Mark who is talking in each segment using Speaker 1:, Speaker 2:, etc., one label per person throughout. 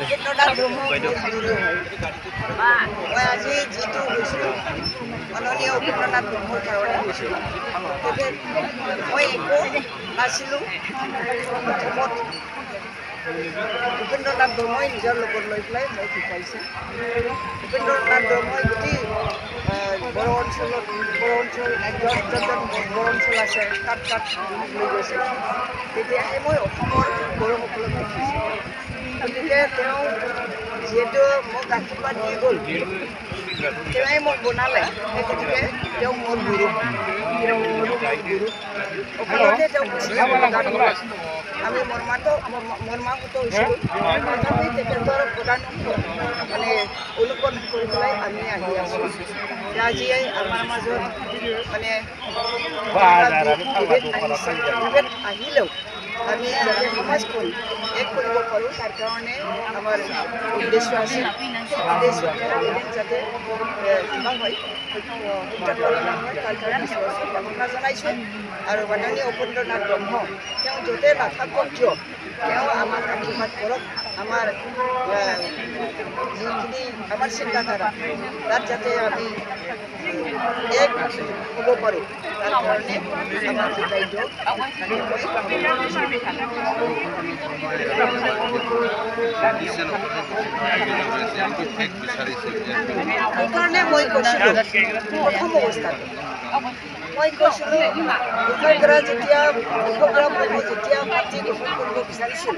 Speaker 1: উপেন্দ্ৰনাথ ব্ৰহ্ম মই আজি যিটো গৈছিলোঁ মাননীয় উপেন্দ্ৰনাথ ব্ৰহ্মৰ কাৰণে মই একো নাছিলোঁ। প্ৰথমত উপেন্দ্ৰনাথ ব্ৰহ্মই নিজৰ লগত লৈ পেলাই মোক শিকাইছে। উপেন্দ্ৰনাথ ব্ৰহ্মই গোটেই বড়ো অঞ্চলত বড়ো অঞ্চল আছে তাত লৈ গৈছে। তেতিয়াহে মই অসমৰ বড়োসকলক দেখিছোঁ। গতিকে তেওঁ যিহেতু মোক আশীৰ্বাদ দি গ'ল, তেওঁৱে মোক বনালে, সেই গতিকে তেওঁ মোৰ গুৰু। অকলতে তেওঁ আমি মৰ্মাহত হৈছিলোঁ। তথাপি তেখেতৰ প্ৰধান মানে অনুকৰণ কৰি পেলাই আমি আহি আছোঁ। আজিয়ে আমাৰ মাজত মানে বিভেদ আহিলেও আমি যাতে সমাজখন এক কৰিব পাৰোঁ তাৰ কাৰণে আমাৰ উদ্দেশ্য আছে। সেই উদ্দেশ্যটো এদিন যাতে কিবা হয় সত্যাপন্ন হয় তাৰ কাৰণে কামনা জনাইছোঁ। আৰু মাননীয় উপেন্দ্ৰনাথ ব্ৰহ্ম তেওঁ য'তে নাথাকক কিয় তেওঁ আমাক আশীৰ্বাদ কৰক। আমাৰ যিখিনি আমাৰ চিন্তাধাৰা তাত যাতে আমি এক হ'ব পাৰোঁ তাৰ কাৰণে আমাক শিকাই দিয়ক। সেইকাৰণে মই কৈছিলোঁ প্ৰথম অৱস্থাত মই কৈছিলোঁ কৃষকৰা যেতিয়া পাৰ্টি গঠন কৰিব বিচাৰিছিল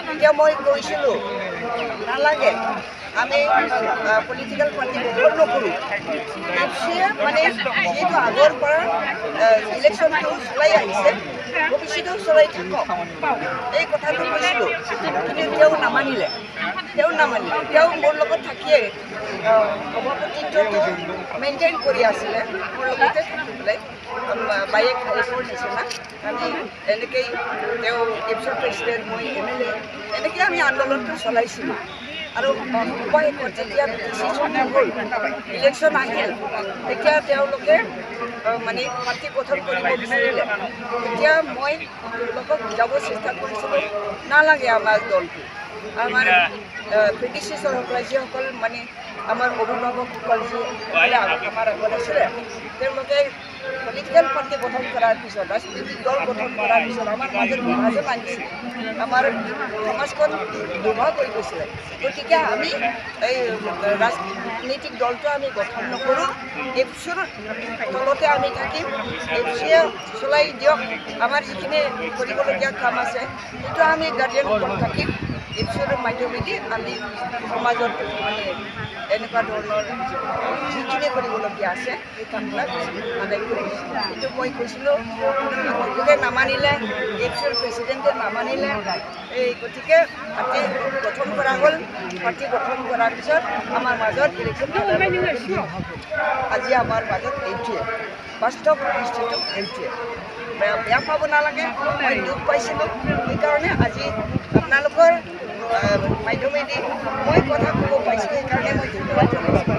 Speaker 1: তেতিয়া মই কৈছিলোঁ নালাগে আমি পলিটিকেল পাৰ্টি গঠন নকৰোঁ। মানে যিহেতু আগৰ পৰা ইলেকশ্যনটো চলাই আহিছে ভৱিষ্যতেও চলাই থাকক এই কথাটো কৈছিলোঁ। কিন্তু তেওঁ নামানিলে। তেওঁ মোৰ লগত থাকিয়ে সভাপতিত্বটো মেইনটেইন কৰি আছিলে। মোৰ লগতে থাকি পেলাই বাইক একৰ নিচিনা আমি এনেকেই তেওঁ এপছৰ প্ৰেচিডেণ্ট মই MLA এনেকৈ আমি আন্দোলনটো চলাইছিলোঁ। আৰু শেষত যেতিয়া ডিচিশ্যন হ'ল ইলেকশ্যন আহিল তেতিয়া তেওঁলোকে মানে পাৰ্টি গঠন কৰিব বিচাৰিলে। তেতিয়া মই তেওঁলোকক বুজাব চেষ্টা কৰিছিলোঁ নালাগে আমাৰ দলটো আমাৰ প্ৰেডিচেছৰসকল যিসকল মানে আমাৰ অভিভাৱকসকল যিসকলে আমাৰ আগত আছিলে তেওঁলোকে পলিটিকেল পাৰ্টি গঠন কৰাৰ পিছত ৰাজনৈতিক দল গঠন কৰাৰ পিছত আমাৰ মাজত বিভাজন আনিছিলে। আমাৰ সমাজখন দুৰ্বল হৈ গৈছিলে। গতিকে আমি এই ৰাজনৈতিক দলটো আমি গঠন নকৰোঁ। এপছৰ তলতে আমি থাকিম। এপছিয়ে চলাই দিয়ক। আমাৰ যিখিনি কৰিবলগীয়া কাম আছে সেইটো আমি গাৰ্জিয়ানসকল থাকিম। এপছৰ মাধ্যমেদি আমি সমাজত মানে এনেকুৱা ধৰণৰ যিখিনি কৰিবলগীয়া আছে সেই কামবিলাক আদায় কৰিম। কিন্তু মই কৈছিলোঁ তেওঁলোকে নামানিলে, এপছৰ প্ৰেচিডেণ্টে নামানিলে। এই গতিকে পাৰ্টি গঠন কৰা হ'ল। পাৰ্টি গঠন কৰাৰ পিছত আমাৰ মাজত ইলেকশ্যন আজি আমাৰ মাজত এইটোৱে বাস্তৱ পৰিস্থিতিটো এইটোৱে। বেয়া পাব নালাগে। মই দুখ পাইছিলোঁ। সেইকাৰণে আজি আপোনালোকৰ মাধ্যমেদি মই কথা ক'ব পাইছোঁ। সেইকাৰণে মই ধন্যবাদ জনাইছোঁ।